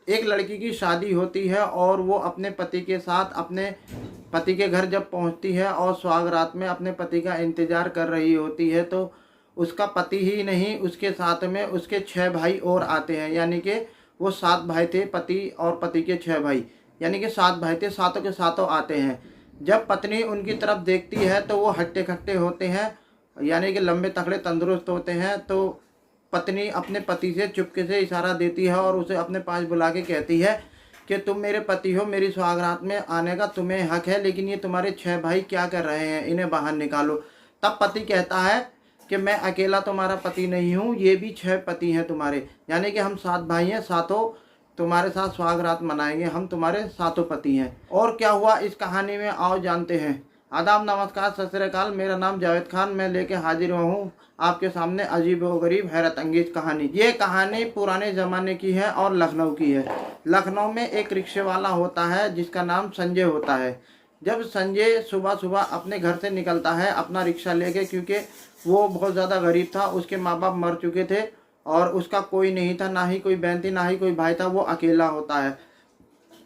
एक लड़की की शादी होती है और वो अपने पति के साथ अपने पति के घर जब पहुंचती है और सुहागरात में अपने पति का इंतज़ार कर रही होती है, तो उसका पति ही नहीं, उसके साथ में उसके 6 भाई और आते हैं। यानी कि वो 7 भाई थे, पति और पति के 6 भाई, यानी कि 7 भाई थे, सातों के सातों आते हैं। जब पत्नी उनकी तरफ देखती है तो वो हट्टे-कट्टे होते हैं, यानी कि लंबे तगड़े तंदुरुस्त होते हैं। तो पत्नी अपने पति से चुपके से इशारा देती है और उसे अपने पास बुला के कहती है कि तुम मेरे पति हो, मेरी सुहागरात में आने का तुम्हें हक है, लेकिन ये तुम्हारे 6 भाई क्या कर रहे हैं, इन्हें बाहर निकालो। तब पति कहता है कि मैं अकेला तुम्हारा पति नहीं हूँ, ये भी 6 पति हैं तुम्हारे, यानी कि हम 7 भाई हैं, सातों तुम्हारे साथ सुहागरात मनाएंगे, हम तुम्हारे सातों पति हैं। और क्या हुआ इस कहानी में, आओ जानते हैं। आदाब, नमस्कार, सत श्री अकाल। मेरा नाम जावेद खान, मैं लेके हाजिर हुआ हूँ आपके सामने अजीब व गरीब हैरत अंगेज कहानी। ये कहानी पुराने ज़माने की है और लखनऊ की है। लखनऊ में एक रिक्शे वाला होता है जिसका नाम संजय होता है। जब संजय सुबह सुबह अपने घर से निकलता है अपना रिक्शा लेके, क्योंकि वो बहुत ज़्यादा गरीब था, उसके माँ बाप मर चुके थे और उसका कोई नहीं था, ना ही कोई बहन थी, ना ही कोई भाई था, वो अकेला होता है।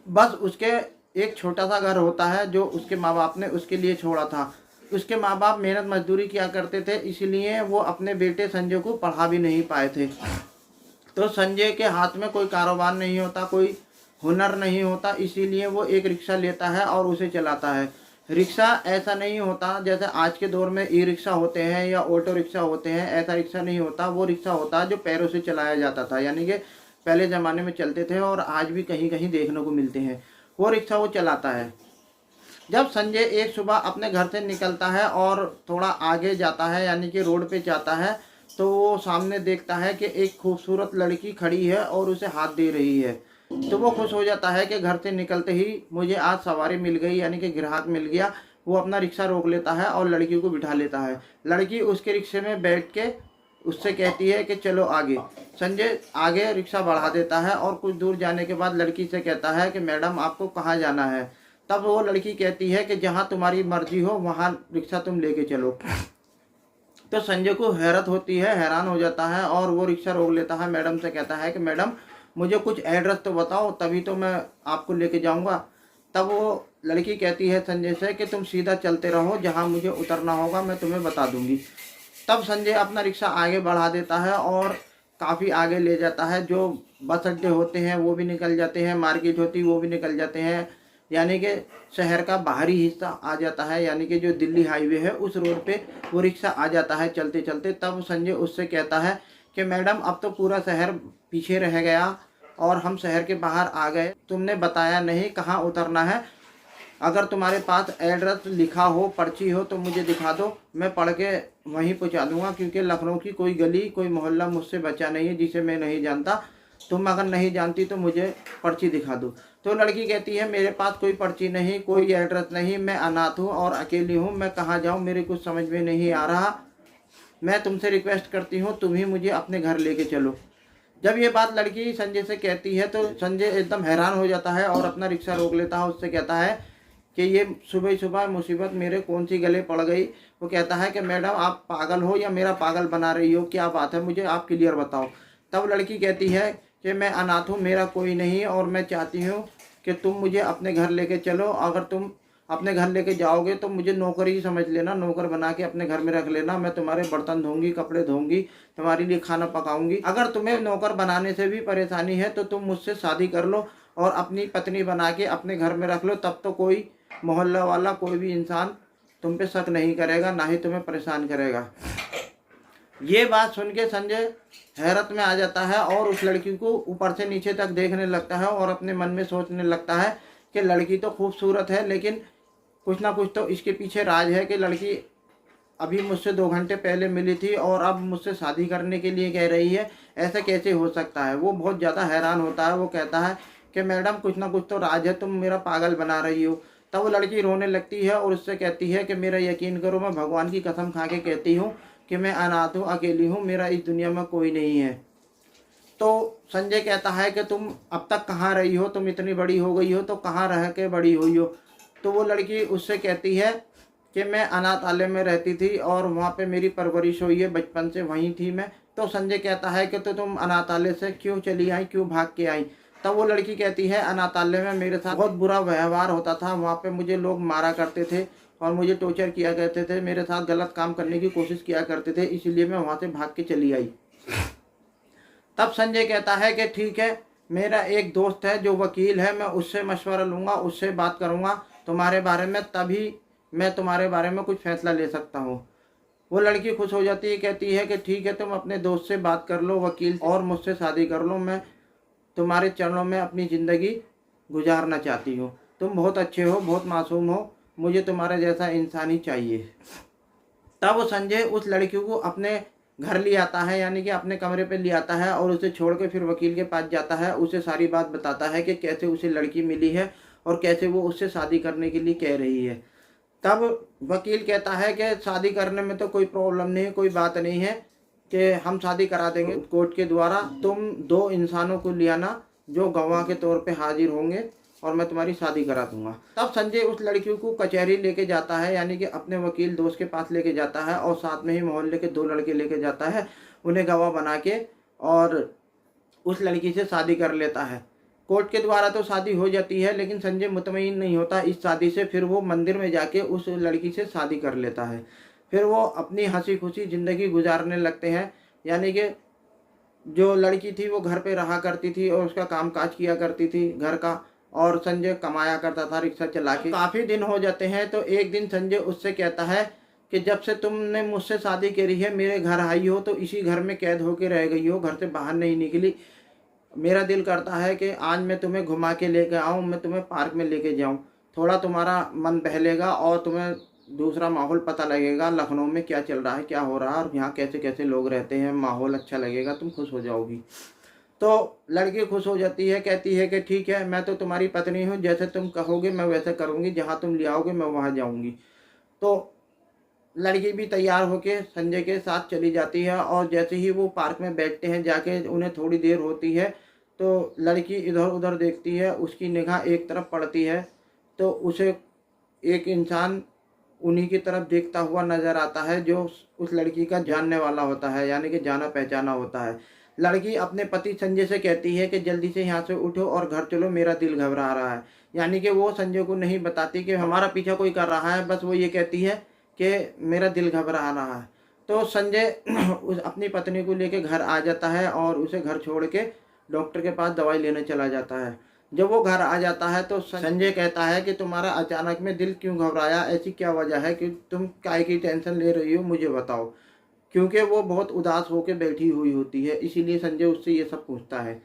बस उसके एक छोटा सा घर होता है जो उसके माँ बाप ने उसके लिए छोड़ा था। उसके माँ बाप मेहनत मजदूरी किया करते थे, इसलिए वो अपने बेटे संजय को पढ़ा भी नहीं पाए थे। तो संजय के हाथ में कोई कारोबार नहीं होता, कोई हुनर नहीं होता, इसीलिए वो एक रिक्शा लेता है और उसे चलाता है। रिक्शा ऐसा नहीं होता जैसे आज के दौर में ई रिक्शा होते हैं या ऑटो रिक्शा होते हैं, ऐसा रिक्शा नहीं होता। वो रिक्शा होता है जो पैरों से चलाया जाता था, यानी कि पहले ज़माने में चलते थे और आज भी कहीं कहीं देखने को मिलते हैं। वो रिक्शा वो चलाता है। जब संजय एक सुबह अपने घर से निकलता है और थोड़ा आगे जाता है, यानी कि रोड पे जाता है, तो वो सामने देखता है कि एक खूबसूरत लड़की खड़ी है और उसे हाथ दे रही है। तो वो खुश हो जाता है कि घर से निकलते ही मुझे आज सवारी मिल गई, यानी कि ग्राहक मिल गया। वो अपना रिक्शा रोक लेता है और लड़की को बिठा लेता है। लड़की उसके रिक्शे में बैठ के उससे कहती है कि चलो आगे। संजय आगे रिक्शा बढ़ा देता है और कुछ दूर जाने के बाद लड़की से कहता है कि मैडम आपको कहाँ जाना है। तब वो लड़की कहती है कि जहाँ तुम्हारी मर्जी हो वहाँ रिक्शा तुम लेके चलो। तो संजय को हैरत होती है, हैरान हो जाता है और वो रिक्शा रोक लेता है। मैडम से कहता है कि मैडम मुझे कुछ एड्रेस तो बताओ, तभी तो मैं आपको लेके जाऊंगा। तब वो लड़की कहती है संजय से कि तुम सीधा चलते रहो, जहाँ मुझे उतरना होगा मैं तुम्हें बता दूंगी। तब संजय अपना रिक्शा आगे बढ़ा देता है और काफ़ी आगे ले जाता है। जो बस अड्डे होते हैं वो भी निकल जाते हैं, मार्केट होती वो भी निकल जाते हैं, यानी कि शहर का बाहरी हिस्सा आ जाता है, यानी कि जो दिल्ली हाईवे है उस रोड पे वो रिक्शा आ जाता है चलते चलते। तब संजय उससे कहता है कि मैडम अब तो पूरा शहर पीछे रह गया और हम शहर के बाहर आ गए, तुमने बताया नहीं कहाँ उतरना है। अगर तुम्हारे पास एड्रेस लिखा हो, पर्ची हो, तो मुझे दिखा दो, मैं पढ़ के वहीं पहुँचा दूँगा, क्योंकि लखनऊ की कोई गली कोई मोहल्ला मुझसे बचा नहीं है जिसे मैं नहीं जानता। तुम अगर नहीं जानती तो मुझे पर्ची दिखा दो। तो लड़की कहती है मेरे पास कोई पर्ची नहीं, कोई एड्रेस नहीं, मैं अनाथ हूँ और अकेली हूँ, मैं कहाँ जाऊँ, मेरे कुछ समझ में नहीं आ रहा। मैं तुमसे रिक्वेस्ट करती हूँ तुम ही मुझे अपने घर लेके चलो। जब ये बात लड़की संजय से कहती है तो संजय एकदम हैरान हो जाता है और अपना रिक्शा रोक लेता है। उससे कहता है कि ये सुबह सुबह मुसीबत मेरे कौन सी गले पड़ गई। वो कहता है कि मैडम आप पागल हो या मेरा पागल बना रही हो, क्या बात है, मुझे आप क्लियर बताओ। तब लड़की कहती है कि मैं अनाथ हूँ, मेरा कोई नहीं और मैं चाहती हूँ कि तुम मुझे अपने घर लेके चलो। अगर तुम अपने घर लेके जाओगे तो मुझे नौकरी ही समझ लेना, नौकर बना के अपने घर में रख लेना। मैं तुम्हारे बर्तन धोऊंगी, कपड़े धोऊंगी, तुम्हारे लिए खाना पकाऊंगी। अगर तुम्हें नौकर बनाने से भी परेशानी है तो तुम मुझसे शादी कर लो और अपनी पत्नी बना के अपने घर में रख लो। तब तो कोई मोहल्ला वाला, कोई भी इंसान तुम पे शक नहीं करेगा, ना ही तुम्हें परेशान करेगा। ये बात सुन के संजय हैरत में आ जाता है और उस लड़की को ऊपर से नीचे तक देखने लगता है और अपने मन में सोचने लगता है कि लड़की तो खूबसूरत है, लेकिन कुछ ना कुछ तो इसके पीछे राज है कि लड़की अभी मुझसे 2 घंटे पहले मिली थी और अब मुझसे शादी करने के लिए कह रही है, ऐसा कैसे हो सकता है। वो बहुत ज़्यादा हैरान होता है। वो कहता है कि मैडम कुछ ना कुछ तो राज है, तुम मेरा पागल बना रही हो। तब वो लड़की रोने लगती है और उससे कहती है कि मेरा यकीन करो, मैं भगवान की कसम खा के कहती हूँ कि मैं अनाथ हूँ, अकेली हूँ, मेरा इस दुनिया में कोई नहीं है। तो संजय कहता है कि तुम अब तक कहाँ रही हो, तुम इतनी बड़ी हो गई हो तो कहाँ रह के बड़ी हुई हो। तो वो लड़की उससे कहती है कि मैं अनाथालय में रहती थी और वहाँ पे मेरी परवरिश हुई है, बचपन से वहीं थी मैं। तो संजय कहता है कि तो तुम अनाथालय से क्यों चली आई, क्यों भाग के आई। तब वो लड़की कहती है अनाथालय में मेरे साथ बहुत बुरा व्यवहार होता था, वहाँ पे मुझे लोग मारा करते थे और मुझे टॉर्चर किया करते थे, मेरे साथ गलत काम करने की कोशिश किया करते थे, इसीलिए मैं वहाँ से भाग के चली आई। तब संजय कहता है कि ठीक है, मेरा एक दोस्त है जो वकील है, मैं उससे मशवरा लूँगा, उससे बात करूँगा तुम्हारे बारे में, तभी मैं तुम्हारे बारे में कुछ फैसला ले सकता हूँ। वो लड़की खुश हो जाती है, कहती है कि ठीक है, तुम अपने दोस्त से बात कर लो वकील, और मुझसे शादी कर लो, मैं तुम्हारे चरणों में अपनी ज़िंदगी गुजारना चाहती हूँ। तुम बहुत अच्छे हो, बहुत मासूम हो, मुझे तुम्हारे जैसा इंसान ही चाहिए। तब वो संजय उस लड़की को अपने घर ले आता है, यानी कि अपने कमरे पे ले आता है और उसे छोड़ के फिर वकील के पास जाता है। उसे सारी बात बताता है कि कैसे उसे लड़की मिली है और कैसे वो उससे शादी करने के लिए कह रही है। तब वकील कहता है कि शादी करने में तो कोई प्रॉब्लम नहीं है, कोई बात नहीं है, कि हम शादी करा देंगे कोर्ट के द्वारा। तुम 2 इंसानों को ले आना जो गवाह के तौर पे हाजिर होंगे और मैं तुम्हारी शादी करा दूंगा। तब संजय उस लड़की को कचहरी लेके जाता है, यानी कि अपने वकील दोस्त के पास लेके जाता है और साथ में ही मोहल्ले के 2 लड़के लेके जाता है, उन्हें गवाह बना के, और उस लड़की से शादी कर लेता है। कोर्ट के द्वारा तो शादी हो जाती है, लेकिन संजय मुतमईन नहीं होता इस शादी से। फिर वो मंदिर में जाके उस लड़की से शादी कर लेता है। फिर वो अपनी हंसी खुशी ज़िंदगी गुजारने लगते हैं, यानी कि जो लड़की थी वो घर पे रहा करती थी और उसका कामकाज किया करती थी घर का, और संजय कमाया करता था रिक्शा चला के। काफ़ी दिन हो जाते हैं तो एक दिन संजय उससे कहता है कि जब से तुमने मुझसे शादी करी है, मेरे घर आई हो तो इसी घर में कैद होके रह गई हो, घर से बाहर नहीं निकली। मेरा दिल करता है कि आज मैं तुम्हें घुमा के लेके आऊँ, मैं तुम्हें पार्क में लेके जाऊँ, थोड़ा तुम्हारा मन बहलेगा और तुम्हें दूसरा माहौल पता लगेगा, लखनऊ में क्या चल रहा है, क्या हो रहा है और यहाँ कैसे कैसे लोग रहते हैं, माहौल अच्छा लगेगा, तुम खुश हो जाओगी। तो लड़की खुश हो जाती है, कहती है कि ठीक है, मैं तो तुम्हारी पत्नी हूँ, जैसे तुम कहोगे मैं वैसे करूँगी, जहाँ तुम ले आओगे मैं वहाँ जाऊँगी। तो लड़की भी तैयार होके संजय के साथ चली जाती है, और जैसे ही वो पार्क में बैठते हैं जाके, उन्हें थोड़ी देर होती है तो लड़की इधर उधर देखती है, उसकी निगाह एक तरफ पड़ती है तो उसे एक इंसान उन्हीं की तरफ देखता हुआ नजर आता है जो उस लड़की का जानने वाला होता है, यानी कि जाना पहचाना होता है। लड़की अपने पति संजय से कहती है कि जल्दी से यहाँ से उठो और घर चलो, मेरा दिल घबरा रहा है। यानी कि वो संजय को नहीं बताती कि हमारा पीछा कोई कर रहा है, बस वो ये कहती है कि मेरा दिल घबरा रहा है। तो संजय उस अपनी पत्नी को लेके घर आ जाता है और उसे घर छोड़ के डॉक्टर के पास दवाई लेने चला जाता है। जब वो घर आ जाता है तो संजय कहता है कि तुम्हारा अचानक में दिल क्यों घबराया, ऐसी क्या वजह है कि तुम काय की टेंशन ले रही हो, मुझे बताओ। क्योंकि वो बहुत उदास होकर बैठी हुई होती है, इसीलिए संजय उससे ये सब पूछता है।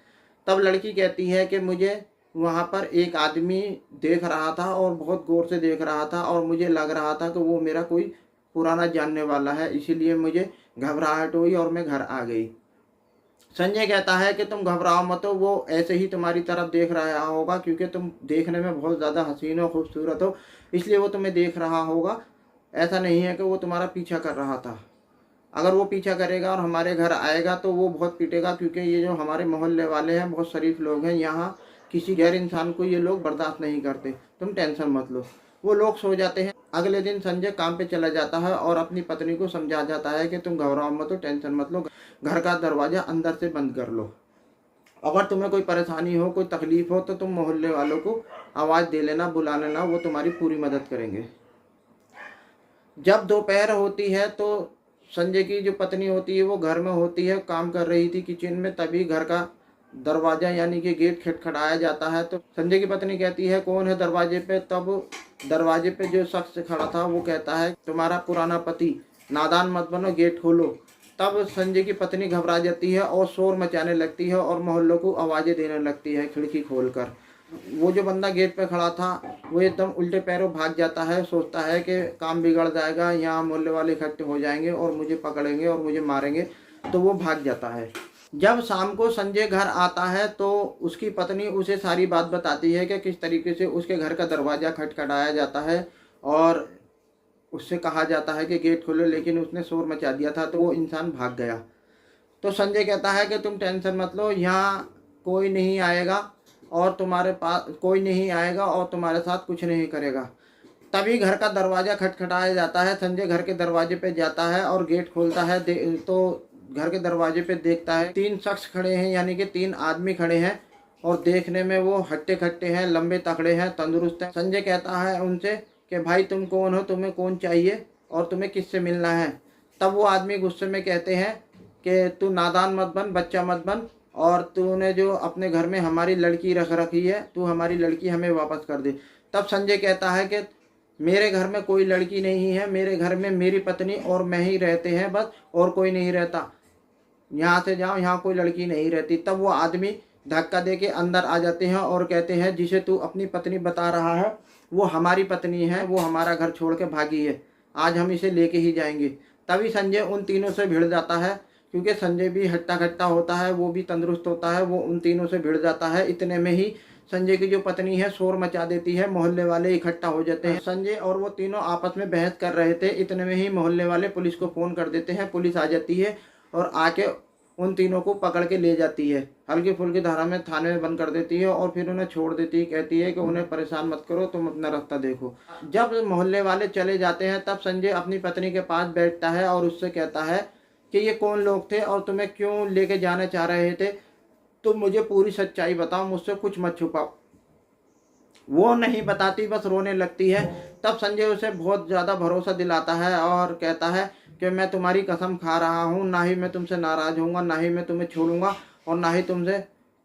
तब लड़की कहती है कि मुझे वहाँ पर एक आदमी देख रहा था और बहुत गौर से देख रहा था, और मुझे लग रहा था कि वो मेरा कोई पुराना जानने वाला है, इसीलिए मुझे घबराहट हुई और मैं घर आ गई। संजय कहता है कि तुम घबराओ मत, वो ऐसे ही तुम्हारी तरफ देख रहा होगा, क्योंकि तुम देखने में बहुत ज़्यादा हसीन और खूबसूरत हो, इसलिए वो तुम्हें देख रहा होगा। ऐसा नहीं है कि वो तुम्हारा पीछा कर रहा था। अगर वो पीछा करेगा और हमारे घर आएगा तो वो बहुत पीटेगा, क्योंकि ये जो हमारे मोहल्ले वाले हैं बहुत शरीफ लोग हैं, यहाँ किसी गैर इंसान को ये लोग बर्दाश्त नहीं करते, तुम टेंशन मत लो। वो लोग सो जाते हैं। अगले दिन संजय काम पे चला जाता है और अपनी पत्नी को समझा जाता है कि तुम घबराओ मत, टेंशन मत लो, घर का दरवाज़ा अंदर से बंद कर लो। अगर तुम्हें कोई परेशानी हो, कोई तकलीफ हो तो तुम मोहल्ले वालों को आवाज़ दे लेना, बुला लेना, वो तुम्हारी पूरी मदद करेंगे। जब दोपहर होती है तो संजय की जो पत्नी होती है वो घर में होती है, काम कर रही थी किचन में, तभी घर का दरवाज़ा यानी कि गेट खटखटाया जाता है। तो संजय की पत्नी कहती है कौन है दरवाजे पे। तब दरवाजे पे जो शख्स खड़ा था वो कहता है तुम्हारा पुराना पति, नादान मत बनो, गेट खोलो। तब संजय की पत्नी घबरा जाती है और शोर मचाने लगती है और मोहल्लों को आवाज़ें देने लगती है खिड़की खोलकर। वो जो बंदा गेट पे खड़ा था वो एकदम उल्टे पैरों भाग जाता है, सोचता है कि काम बिगड़ जाएगा, यहाँ मोहल्ले वाले इकट्ठे हो जाएंगे और मुझे पकड़ेंगे और मुझे मारेंगे, तो वो भाग जाता है। जब शाम को संजय घर आता है तो उसकी पत्नी उसे सारी बात बताती है कि किस तरीके से उसके घर का दरवाज़ा खटखटाया जाता है और उससे कहा जाता है कि गेट खोलो, लेकिन उसने शोर मचा दिया था तो वो इंसान भाग गया। तो संजय कहता है कि तुम टेंशन मत लो, यहाँ कोई नहीं आएगा और तुम्हारे पास कोई नहीं आएगा और तुम्हारे साथ कुछ नहीं करेगा। तभी घर का दरवाज़ा खटखटाया जाता है। संजय घर के दरवाजे पे जाता है और गेट खोलता है तो घर के दरवाजे पे देखता है 3 शख्स खड़े हैं, यानी कि 3 आदमी खड़े हैं और देखने में वो हट्टे खट्टे हैं, लंबे तगड़े हैं, तंदुरुस्त हैं। संजय कहता है उनसे कि भाई तुम कौन हो, तुम्हें कौन चाहिए और तुम्हें किससे मिलना है। तब वो आदमी गुस्से में कहते हैं कि तू नादान मत बन, बच्चा मत बन, और तूने जो अपने घर में हमारी लड़की रख रखी है, तू हमारी लड़की हमें वापस कर दे। तब संजय कहता है कि मेरे घर में कोई लड़की नहीं है, मेरे घर में मेरी पत्नी और मैं ही रहते हैं बस, और कोई नहीं रहता, यहाँ से जाओ, यहाँ कोई लड़की नहीं रहती। तब वो आदमी धक्का दे के अंदर आ जाते हैं और कहते हैं जिसे तू अपनी पत्नी बता रहा है वो हमारी पत्नी है, वो हमारा घर छोड़ के भागी है, आज हम इसे लेके ही जाएंगे। तभी संजय उन तीनों से भिड़ जाता है, क्योंकि संजय भी हट्टा खट्टा होता है, वो भी तंदुरुस्त होता है, वो उन तीनों से भिड़ जाता है। इतने में ही संजय की जो पत्नी है शोर मचा देती है, मोहल्ले वाले इकट्ठा हो जाते हैं। संजय और वो तीनों आपस में बहस कर रहे थे, इतने में ही मोहल्ले वाले पुलिस को फ़ोन कर देते हैं। पुलिस आ जाती है और आके उन तीनों को पकड़ के ले जाती है, हल्की फुल्की धारा में थाने में बंद कर देती है और फिर उन्हें छोड़ देती है। कहती है कि उन्हें परेशान मत करो, तुम अपना रास्ता देखो। जब मोहल्ले वाले चले जाते हैं तब संजय अपनी पत्नी के पास बैठता है और उससे कहता है कि ये कौन लोग थे और तुम्हें क्यों लेके जाना चाह रहे थे, तुम मुझे पूरी सच्चाई बताओ, मुझसे कुछ मत छुपाओ। वो नहीं बताती, बस रोने लगती है। तब संजय उसे बहुत ज़्यादा भरोसा दिलाता है और कहता है कि मैं तुम्हारी कसम खा रहा हूँ, ना ही मैं तुमसे नाराज़ होऊंगा, ना ही मैं तुम्हें छोड़ूंगा, और ना ही तुमसे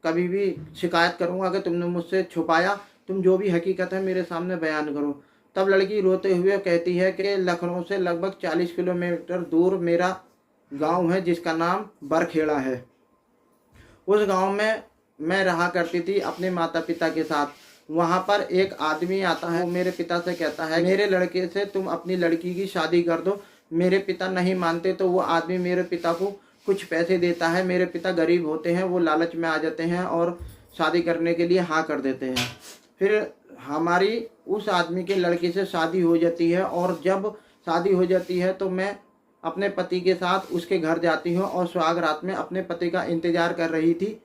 कभी भी शिकायत करूंगा कि तुमने मुझसे छुपाया। तुम जो भी हकीकत है मेरे सामने बयान करो। तब लड़की रोते हुए कहती है कि लखनऊ से लगभग 40 किलोमीटर दूर मेरा गांव है जिसका नाम बरखेड़ा है। उस गांव में मैं रहा करती थी अपने माता पिता के साथ। वहाँ पर एक आदमी आता है, वो मेरे पिता से कहता है मेरे लड़के से तुम अपनी लड़की की शादी कर दो। मेरे पिता नहीं मानते तो वो आदमी मेरे पिता को कुछ पैसे देता है। मेरे पिता गरीब होते हैं, वो लालच में आ जाते हैं और शादी करने के लिए हाँ कर देते हैं। फिर हमारी उस आदमी के लड़के से शादी हो जाती है, और जब शादी हो जाती है तो मैं अपने पति के साथ उसके घर जाती हूँ और सुहाग रात में अपने पति का इंतज़ार कर रही थी।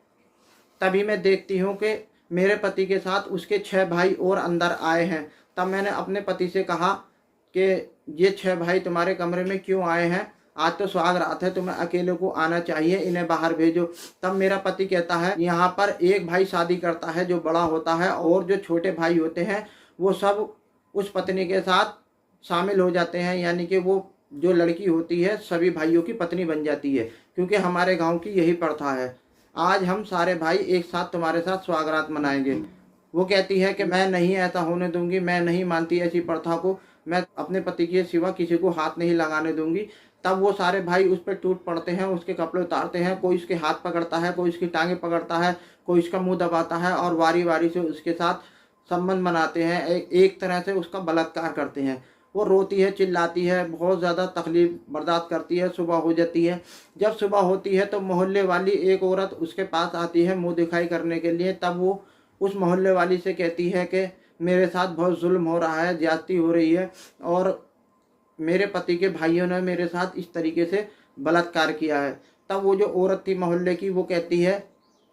तभी मैं देखती हूँ कि मेरे पति के साथ उसके 6 भाई और अंदर आए हैं। तब मैंने अपने पति से कहा कि ये 6 भाई तुम्हारे कमरे में क्यों आए हैं, आज तो सुहाग रात है, तुम्हें अकेले को आना चाहिए, इन्हें बाहर भेजो। तब मेरा पति कहता है यहाँ पर एक भाई शादी करता है जो बड़ा होता है, और जो छोटे भाई होते हैं वो सब उस पत्नी के साथ शामिल हो जाते हैं, यानी कि वो जो लड़की होती है सभी भाइयों की पत्नी बन जाती है, क्योंकि हमारे गांव की यही प्रथा है। आज हम सारे भाई एक साथ तुम्हारे साथ सुहागरात मनाएंगे। वो कहती है कि मैं नहीं ऐसा होने दूंगी, मैं नहीं मानती ऐसी प्रथा को, मैं अपने पति के सिवा किसी को हाथ नहीं लगाने दूंगी। तब वो सारे भाई उस पर टूट पड़ते हैं, उसके कपड़े उतारते हैं, कोई उसके हाथ पकड़ता है, कोई उसकी टांगें पकड़ता है, कोई उसका मुंह दबाता है, और वारी वारी से उसके साथ संबंध बनाते हैं, एक तरह से उसका बलात्कार करते हैं। वो रोती है, चिल्लाती है, बहुत ज़्यादा तकलीफ बर्दाश्त करती है। सुबह हो जाती है। जब सुबह होती है तो मोहल्ले वाली एक औरत उसके पास आती है मुंह दिखाई करने के लिए। तब वो उस मोहल्ले वाली से कहती है कि मेरे साथ बहुत जुल्म हो रहा है, ज्यादती हो रही है, और मेरे पति के भाइयों ने मेरे साथ इस तरीके से बलात्कार किया है। तब वो जो औरत थी मोहल्ले की, वो कहती है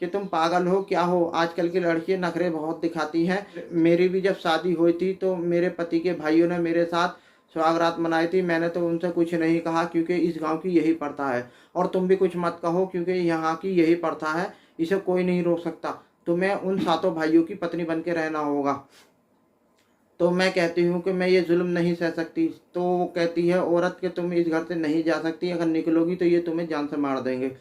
कि तुम पागल हो क्या हो, आजकल की लड़कियां नखरे बहुत दिखाती हैं। मेरी भी जब शादी हुई थी तो मेरे पति के भाइयों ने मेरे साथ सुहागरात मनाई थी, मैंने तो उनसे कुछ नहीं कहा, क्योंकि इस गांव की यही प्रथा है। और तुम भी कुछ मत कहो, क्योंकि यहाँ की यही प्रथा है, इसे कोई नहीं रोक सकता। तुम्हें उन 7 भाइयों की पत्नी बन के रहना होगा। तो मैं कहती हूँ कि मैं ये जुल्म नहीं सह सकती। तो वो कहती है औरत कि तुम इस घर से नहीं जा सकती, अगर निकलोगी तो ये तुम्हें जान से मार देंगे।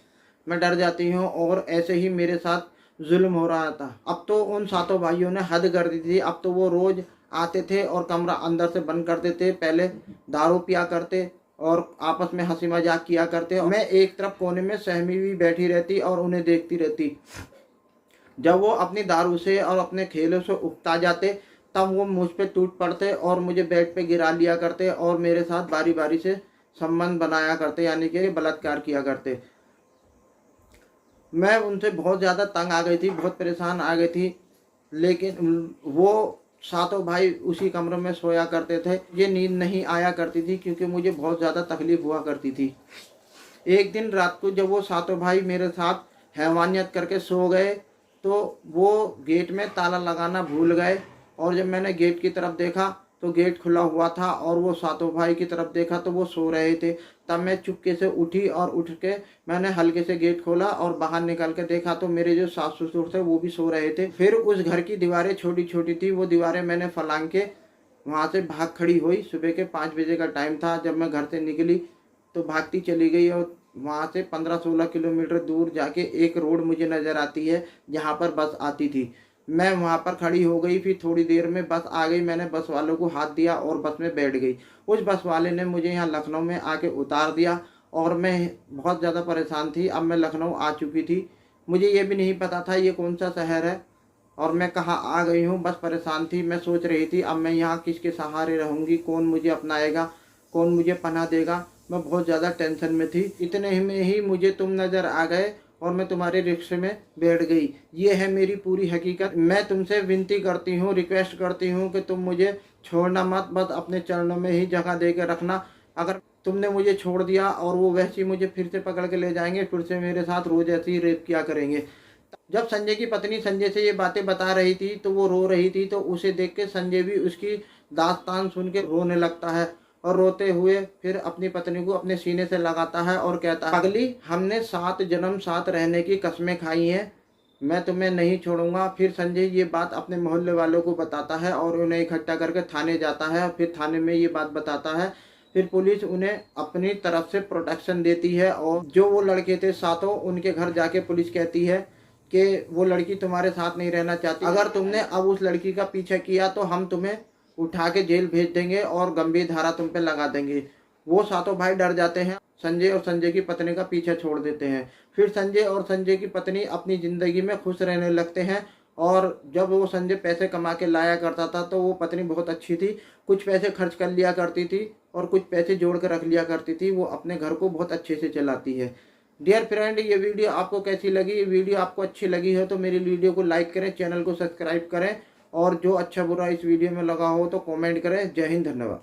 मैं डर जाती हूँ, और ऐसे ही मेरे साथ जुल्म हो रहा था। अब तो उन 7 भाइयों ने हद कर दी थी। अब तो वो रोज़ आते थे और कमरा अंदर से बंद कर देते, पहले दारू पिया करते और आपस में हंसी मजाक किया करते, और मैं एक तरफ कोने में सहमी हुई बैठी रहती और उन्हें देखती रहती। जब वो अपनी दारू से और अपने खेलों से उकता जाते तब वो मुझ पे टूट पड़ते और मुझे बेड पे गिरा लिया करते और मेरे साथ बारी बारी से संबंध बनाया करते, यानी कि बलात्कार किया करते। मैं उनसे बहुत ज़्यादा तंग आ गई थी, बहुत परेशान आ गई थी। लेकिन वो 7 भाई उसी कमरे में सोया करते थे। ये नींद नहीं आया करती थी क्योंकि मुझे बहुत ज़्यादा तकलीफ़ हुआ करती थी। एक दिन रात को जब वो 7 भाई मेरे साथ हैवानियत करके सो गए तो वो गेट में ताला लगाना भूल गए, और जब मैंने गेट की तरफ देखा तो गेट खुला हुआ था और वो सातों भाई की तरफ देखा तो वो सो रहे थे। तब मैं चुपके से उठी और उठ के मैंने हल्के से गेट खोला और बाहर निकल के देखा तो मेरे जो सास ससुर थे वो भी सो रहे थे। फिर उस घर की दीवारें छोटी छोटी थी, वो दीवारें मैंने फलांग के वहाँ से भाग खड़ी हुई। सुबह के 5 बजे का टाइम था जब मैं घर से निकली, तो भागती चली गई और वहाँ से 15-16 किलोमीटर दूर जाके एक रोड मुझे नज़र आती है जहाँ पर बस आती थी। मैं वहाँ पर खड़ी हो गई, फिर थोड़ी देर में बस आ गई। मैंने बस वालों को हाथ दिया और बस में बैठ गई। उस बस वाले ने मुझे यहाँ लखनऊ में आके उतार दिया और मैं बहुत ज़्यादा परेशान थी। अब मैं लखनऊ आ चुकी थी, मुझे ये भी नहीं पता था ये कौन सा शहर है और मैं कहाँ आ गई हूँ। बस परेशान थी, मैं सोच रही थी अब मैं यहाँ किसके सहारे रहूँगी, कौन मुझे अपनाएगा, कौन मुझे पनाह देगा। मैं बहुत ज़्यादा टेंशन में थी। इतने ही में ही मुझे तुम नज़र आ गए और मैं तुम्हारे रिक्शे में बैठ गई। ये है मेरी पूरी हकीकत। मैं तुमसे विनती करती हूँ, रिक्वेस्ट करती हूँ कि तुम मुझे छोड़ना मत, बस अपने चरणों में ही जगह दे के रखना। अगर तुमने मुझे छोड़ दिया और वो वैसे मुझे फिर से पकड़ के ले जाएंगे, फिर से मेरे साथ रोज ऐसे ही रेप किया करेंगे। जब संजय की पत्नी संजय से ये बातें बता रही थी तो वो रो रही थी, तो उसे देख के संजय भी उसकी दास्तान सुन के रोने लगता है और रोते हुए फिर अपनी पत्नी को अपने सीने से लगाता है और कहता है, पगली, हमने 7 जन्म साथ रहने की कसमें खाई हैं, मैं तुम्हें नहीं छोड़ूंगा। फिर संजय ये बात अपने मोहल्ले वालों को बताता है और उन्हें इकट्ठा करके थाने जाता है। फिर थाने में ये बात बताता है। फिर पुलिस उन्हें अपनी तरफ से प्रोटेक्शन देती है और जो वो लड़के थे सातों, उनके घर जाके पुलिस कहती है कि वो लड़की तुम्हारे साथ नहीं रहना चाहती, अगर तुमने अब उस लड़की का पीछा किया तो हम तुम्हें उठा के जेल भेज देंगे और गंभीर धारा तुम पे लगा देंगे। वो सातों भाई डर जाते हैं, संजय और संजय की पत्नी का पीछा छोड़ देते हैं। फिर संजय और संजय की पत्नी अपनी ज़िंदगी में खुश रहने लगते हैं। और जब वो संजय पैसे कमा के लाया करता था तो वो पत्नी बहुत अच्छी थी, कुछ पैसे खर्च कर लिया करती थी और कुछ पैसे जोड़ कर रख लिया करती थी। वो अपने घर को बहुत अच्छे से चलाती है। डियर फ्रेंड, ये वीडियो आपको कैसी लगी? ये वीडियो आपको अच्छी लगी है तो मेरी वीडियो को लाइक करें, चैनल को सब्सक्राइब करें और जो अच्छा बुरा इस वीडियो में लगा हो तो कमेंट करें। जय हिंद, धन्यवाद।